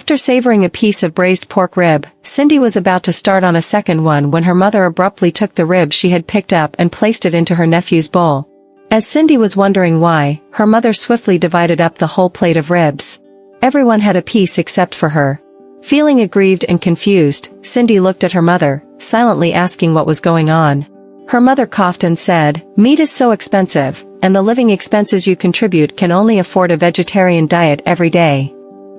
After savoring a piece of braised pork rib, Cindy was about to start on a second one when her mother abruptly took the rib she had picked up and placed it into her nephew's bowl. As Cindy was wondering why, her mother swiftly divided up the whole plate of ribs. Everyone had a piece except for her. Feeling aggrieved and confused, Cindy looked at her mother, silently asking what was going on. Her mother coughed and said, "Meat is so expensive, and the living expenses you contribute can only afford a vegetarian diet every day."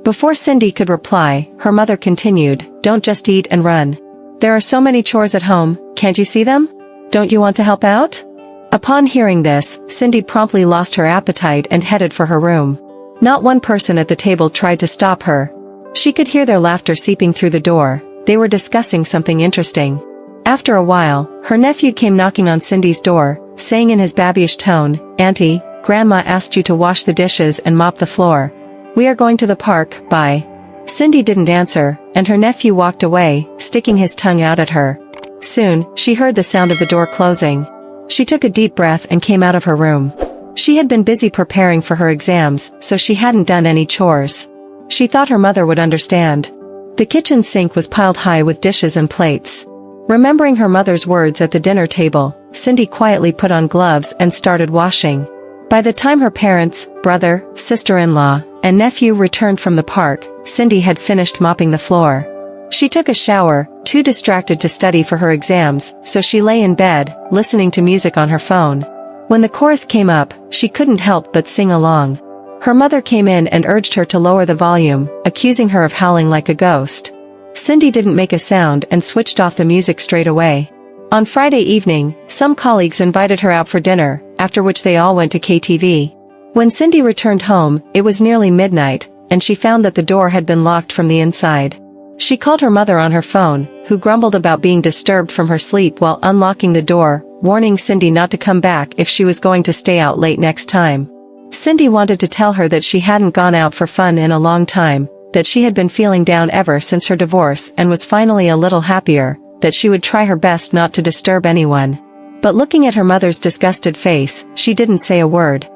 Before Cindy could reply, her mother continued, "Don't just eat and run. There are so many chores at home, can't you see them? Don't you want to help out?" Upon hearing this, Cindy promptly lost her appetite and headed for her room. Not one person at the table tried to stop her. She could hear their laughter seeping through the door. They were discussing something interesting. After a while, her nephew came knocking on Cindy's door, saying in his babyish tone, "Auntie, Grandma asked you to wash the dishes and mop the floor. We are going to the park, bye." Cindy didn't answer, and her nephew walked away, sticking his tongue out at her. Soon, she heard the sound of the door closing. She took a deep breath and came out of her room. She had been busy preparing for her exams, so she hadn't done any chores. She thought her mother would understand. The kitchen sink was piled high with dishes and plates. Remembering her mother's words at the dinner table, Cindy quietly put on gloves and started washing. By the time her parents, brother, sister-in-law, and nephew returned from the park, Cindy had finished mopping the floor. She took a shower, too distracted to study for her exams, so she lay in bed, listening to music on her phone. When the chorus came up, she couldn't help but sing along. Her mother came in and urged her to lower the volume, accusing her of howling like a ghost. Cindy didn't make a sound and switched off the music straight away. On Friday evening, some colleagues invited her out for dinner, after which they all went to KTV. When Cindy returned home, it was nearly midnight, and she found that the door had been locked from the inside. She called her mother on her phone, who grumbled about being disturbed from her sleep while unlocking the door, warning Cindy not to come back if she was going to stay out late next time. Cindy wanted to tell her that she hadn't gone out for fun in a long time, that she had been feeling down ever since her divorce and was finally a little happier, that she would try her best not to disturb anyone. But looking at her mother's disgusted face, she didn't say a word.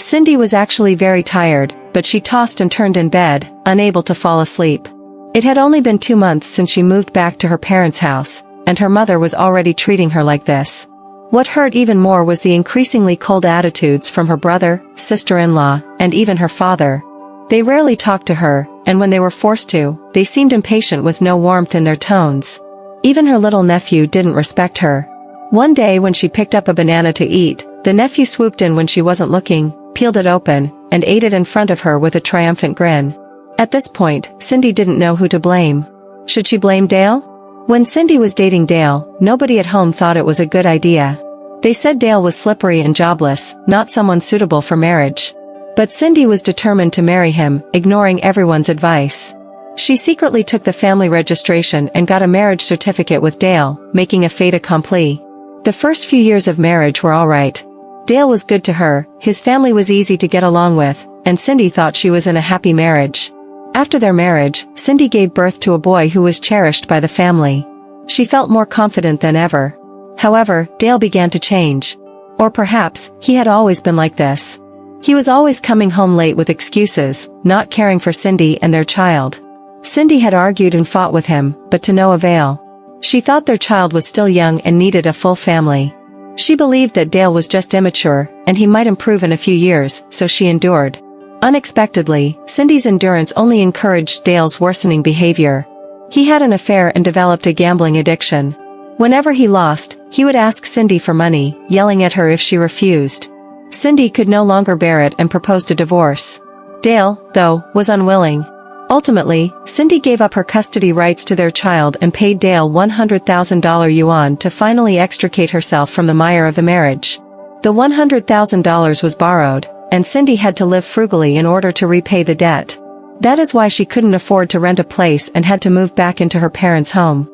Cindy was actually very tired, but she tossed and turned in bed, unable to fall asleep. It had only been 2 months since she moved back to her parents' house, and her mother was already treating her like this. What hurt even more was the increasingly cold attitudes from her brother, sister-in-law, and even her father. They rarely talked to her, and when they were forced to, they seemed impatient with no warmth in their tones. Even her little nephew didn't respect her. One day when she picked up a banana to eat, the nephew swooped in when she wasn't looking, peeled it open, and ate it in front of her with a triumphant grin. At this point, Cindy didn't know who to blame. Should she blame Dale? When Cindy was dating Dale, nobody at home thought it was a good idea. They said Dale was slippery and jobless, not someone suitable for marriage. But Cindy was determined to marry him, ignoring everyone's advice. She secretly took the family registration and got a marriage certificate with Dale, making a fait accompli. The first few years of marriage were alright. Dale was good to her, his family was easy to get along with, and Cindy thought she was in a happy marriage. After their marriage, Cindy gave birth to a boy who was cherished by the family. She felt more confident than ever. However, Dale began to change. Or perhaps, he had always been like this. He was always coming home late with excuses, not caring for Cindy and their child. Cindy had argued and fought with him, but to no avail. She thought their child was still young and needed a full family. She believed that Dale was just immature, and he might improve in a few years, so she endured. Unexpectedly, Cindy's endurance only encouraged Dale's worsening behavior. He had an affair and developed a gambling addiction. Whenever he lost, he would ask Cindy for money, yelling at her if she refused. Cindy could no longer bear it and proposed a divorce. Dale, though, was unwilling. Ultimately, Cindy gave up her custody rights to their child and paid Dale $100,000 yuan to finally extricate herself from the mire of the marriage. The $100,000 was borrowed, and Cindy had to live frugally in order to repay the debt. That is why she couldn't afford to rent a place and had to move back into her parents' home.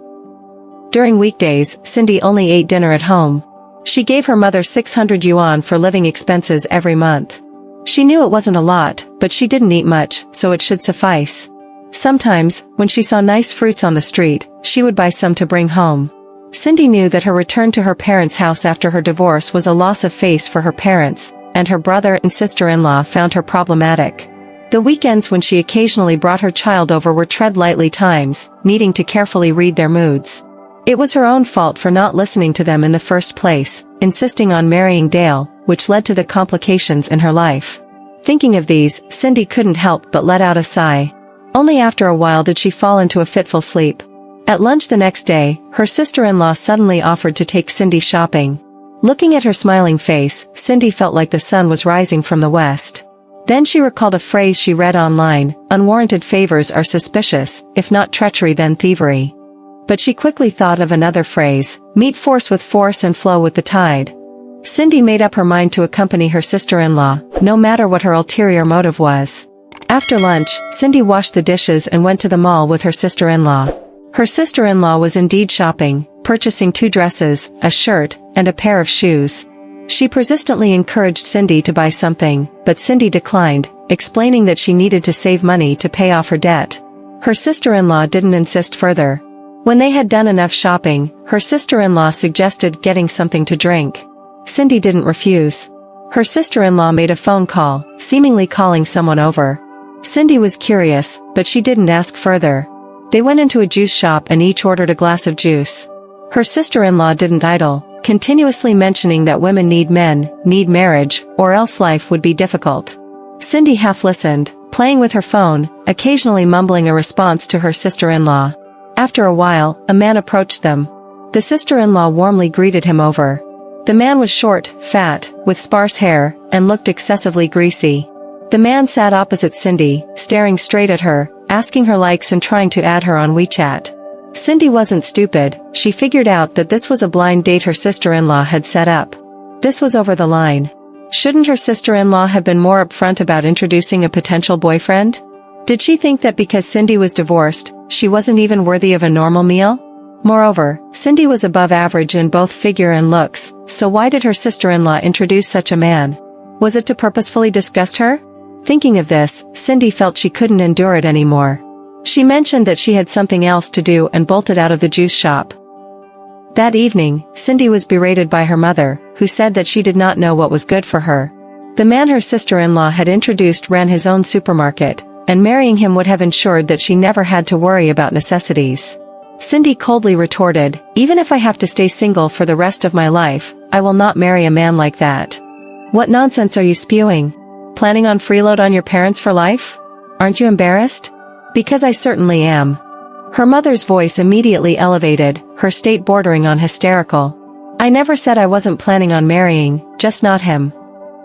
During weekdays, Cindy only ate dinner at home. She gave her mother 600 yuan for living expenses every month. She knew it wasn't a lot, but she didn't eat much, so it should suffice. Sometimes, when she saw nice fruits on the street, she would buy some to bring home. Cindy knew that her return to her parents' house after her divorce was a loss of face for her parents, and her brother and sister-in-law found her problematic. The weekends when she occasionally brought her child over were tread lightly times, needing to carefully read their moods. It was her own fault for not listening to them in the first place, insisting on marrying Dale, which led to the complications in her life. Thinking of these, Cindy couldn't help but let out a sigh. Only after a while did she fall into a fitful sleep. At lunch the next day, her sister-in-law suddenly offered to take Cindy shopping. Looking at her smiling face, Cindy felt like the sun was rising from the west. Then she recalled a phrase she read online: "Unwarranted favors are suspicious, if not treachery then thievery." But she quickly thought of another phrase: "Meet force with force and flow with the tide." Cindy made up her mind to accompany her sister-in-law, no matter what her ulterior motive was. After lunch, Cindy washed the dishes and went to the mall with her sister-in-law. Her sister-in-law was indeed shopping, purchasing 2 dresses, a shirt, and a pair of shoes. She persistently encouraged Cindy to buy something, but Cindy declined, explaining that she needed to save money to pay off her debt. Her sister-in-law didn't insist further. When they had done enough shopping, her sister-in-law suggested getting something to drink. Cindy didn't refuse. Her sister-in-law made a phone call, seemingly calling someone over. Cindy was curious, but she didn't ask further. They went into a juice shop and each ordered a glass of juice. Her sister-in-law didn't idle, continuously mentioning that women need men, need marriage, or else life would be difficult. Cindy half listened, playing with her phone, occasionally mumbling a response to her sister-in-law. After a while, a man approached them. The sister-in-law warmly greeted him over. The man was short, fat, with sparse hair, and looked excessively greasy. The man sat opposite Cindy, staring straight at her, asking her likes and trying to add her on WeChat. Cindy wasn't stupid, she figured out that this was a blind date her sister-in-law had set up. This was over the line. Shouldn't her sister-in-law have been more upfront about introducing a potential boyfriend? Did she think that because Cindy was divorced, she wasn't even worthy of a normal meal? Moreover, Cindy was above average in both figure and looks, so why did her sister-in-law introduce such a man? Was it to purposefully disgust her? Thinking of this, Cindy felt she couldn't endure it anymore. She mentioned that she had something else to do and bolted out of the juice shop. That evening, Cindy was berated by her mother, who said that she did not know what was good for her. The man her sister-in-law had introduced ran his own supermarket, and marrying him would have ensured that she never had to worry about necessities. Cindy coldly retorted, "Even if I have to stay single for the rest of my life, I will not marry a man like that." "What nonsense are you spewing? Planning on freeload on your parents for life? Aren't you embarrassed?" "Because I certainly am." Her mother's voice immediately elevated, her state bordering on hysterical. "I never said I wasn't planning on marrying, just not him."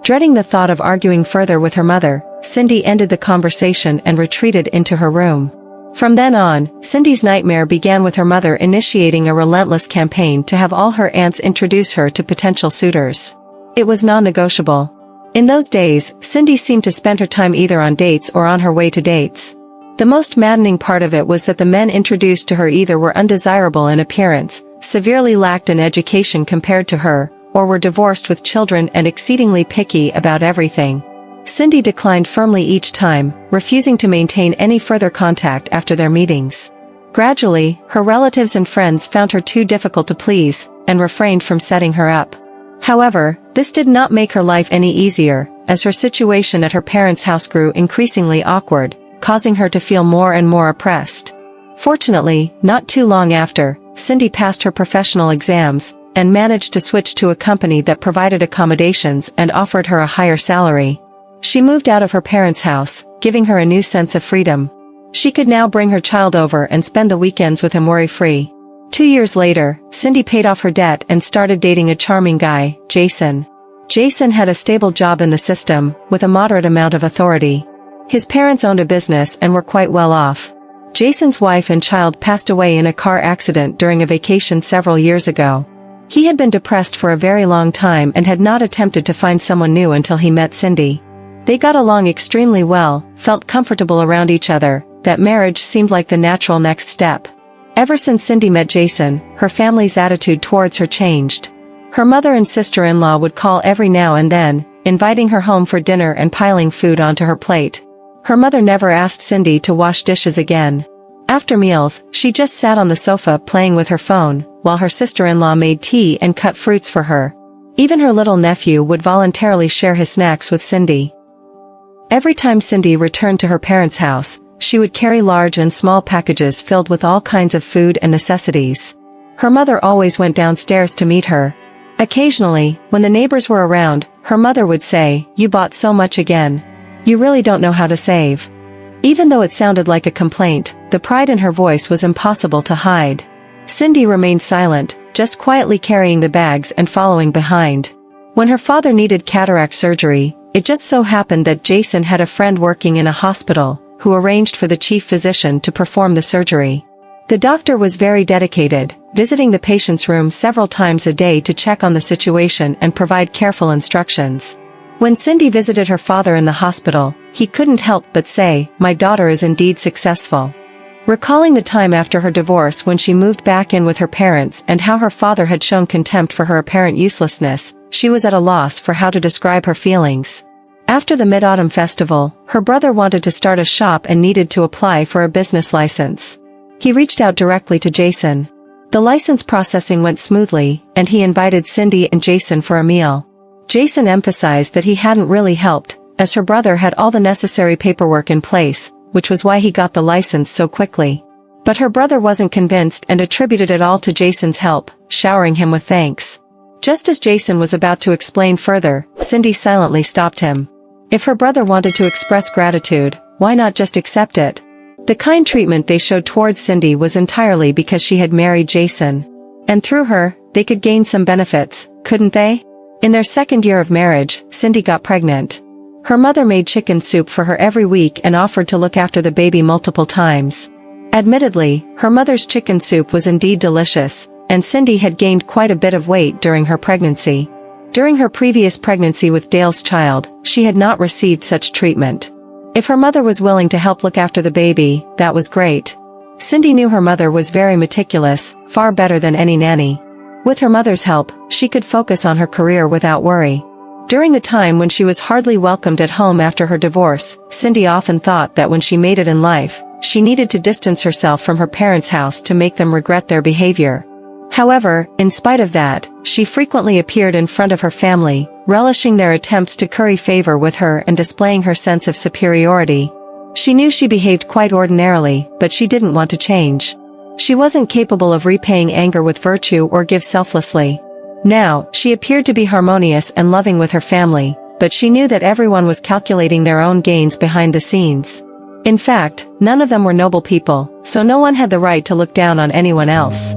Dreading the thought of arguing further with her mother, Cindy ended the conversation and retreated into her room. From then on, Cindy's nightmare began with her mother initiating a relentless campaign to have all her aunts introduce her to potential suitors. It was non-negotiable. In those days, Cindy seemed to spend her time either on dates or on her way to dates. The most maddening part of it was that the men introduced to her either were undesirable in appearance, severely lacked in education compared to her, or were divorced with children and exceedingly picky about everything. Cindy declined firmly each time, refusing to maintain any further contact after their meetings. Gradually, her relatives and friends found her too difficult to please, and refrained from setting her up. However, this did not make her life any easier, as her situation at her parents' house grew increasingly awkward, causing her to feel more and more oppressed. Fortunately, not too long after, Cindy passed her professional exams, and managed to switch to a company that provided accommodations and offered her a higher salary. She moved out of her parents' house, giving her a new sense of freedom. She could now bring her child over and spend the weekends with him worry-free. 2 years later, Cindy paid off her debt and started dating a charming guy, Jason. Jason had a stable job in the system, with a moderate amount of authority. His parents owned a business and were quite well off. Jason's wife and child passed away in a car accident during a vacation several years ago. He had been depressed for a very long time and had not attempted to find someone new until he met Cindy. They got along extremely well, felt comfortable around each other, that marriage seemed like the natural next step. Ever since Cindy met Jason, her family's attitude towards her changed. Her mother and sister-in-law would call every now and then, inviting her home for dinner and piling food onto her plate. Her mother never asked Cindy to wash dishes again. After meals, she just sat on the sofa playing with her phone, while her sister-in-law made tea and cut fruits for her. Even her little nephew would voluntarily share his snacks with Cindy. Every time Cindy returned to her parents' house, she would carry large and small packages filled with all kinds of food and necessities. Her mother always went downstairs to meet her. Occasionally, when the neighbors were around, her mother would say, "You bought so much again. You really don't know how to save." Even though it sounded like a complaint, the pride in her voice was impossible to hide. Cindy remained silent, just quietly carrying the bags and following behind. When her father needed cataract surgery, it just so happened that Jason had a friend working in a hospital, who arranged for the chief physician to perform the surgery. The doctor was very dedicated, visiting the patient's room several times a day to check on the situation and provide careful instructions. When Cindy visited her father in the hospital, he couldn't help but say, "My daughter is indeed successful." Recalling the time after her divorce when she moved back in with her parents and how her father had shown contempt for her apparent uselessness, she was at a loss for how to describe her feelings. After the Mid-Autumn Festival, her brother wanted to start a shop and needed to apply for a business license. He reached out directly to Jason. The license processing went smoothly, and he invited Cindy and Jason for a meal. Jason emphasized that he hadn't really helped, as her brother had all the necessary paperwork in place, which was why he got the license so quickly. But her brother wasn't convinced and attributed it all to Jason's help, showering him with thanks. Just as Jason was about to explain further, Cindy silently stopped him. If her brother wanted to express gratitude, why not just accept it? The kind treatment they showed towards Cindy was entirely because she had married Jason. And through her, they could gain some benefits, couldn't they? In their second year of marriage, Cindy got pregnant. Her mother made chicken soup for her every week and offered to look after the baby multiple times. Admittedly, her mother's chicken soup was indeed delicious, and Cindy had gained quite a bit of weight during her pregnancy. During her previous pregnancy with Dale's child, she had not received such treatment. If her mother was willing to help look after the baby, that was great. Cindy knew her mother was very meticulous, far better than any nanny. With her mother's help, she could focus on her career without worry. During the time when she was hardly welcomed at home after her divorce, Cindy often thought that when she made it in life, she needed to distance herself from her parents' house to make them regret their behavior. However, in spite of that, she frequently appeared in front of her family, relishing their attempts to curry favor with her and displaying her sense of superiority. She knew she behaved quite ordinarily, but she didn't want to change. She wasn't capable of repaying anger with virtue or give selflessly. Now, she appeared to be harmonious and loving with her family, but she knew that everyone was calculating their own gains behind the scenes. In fact, none of them were noble people, so no one had the right to look down on anyone else.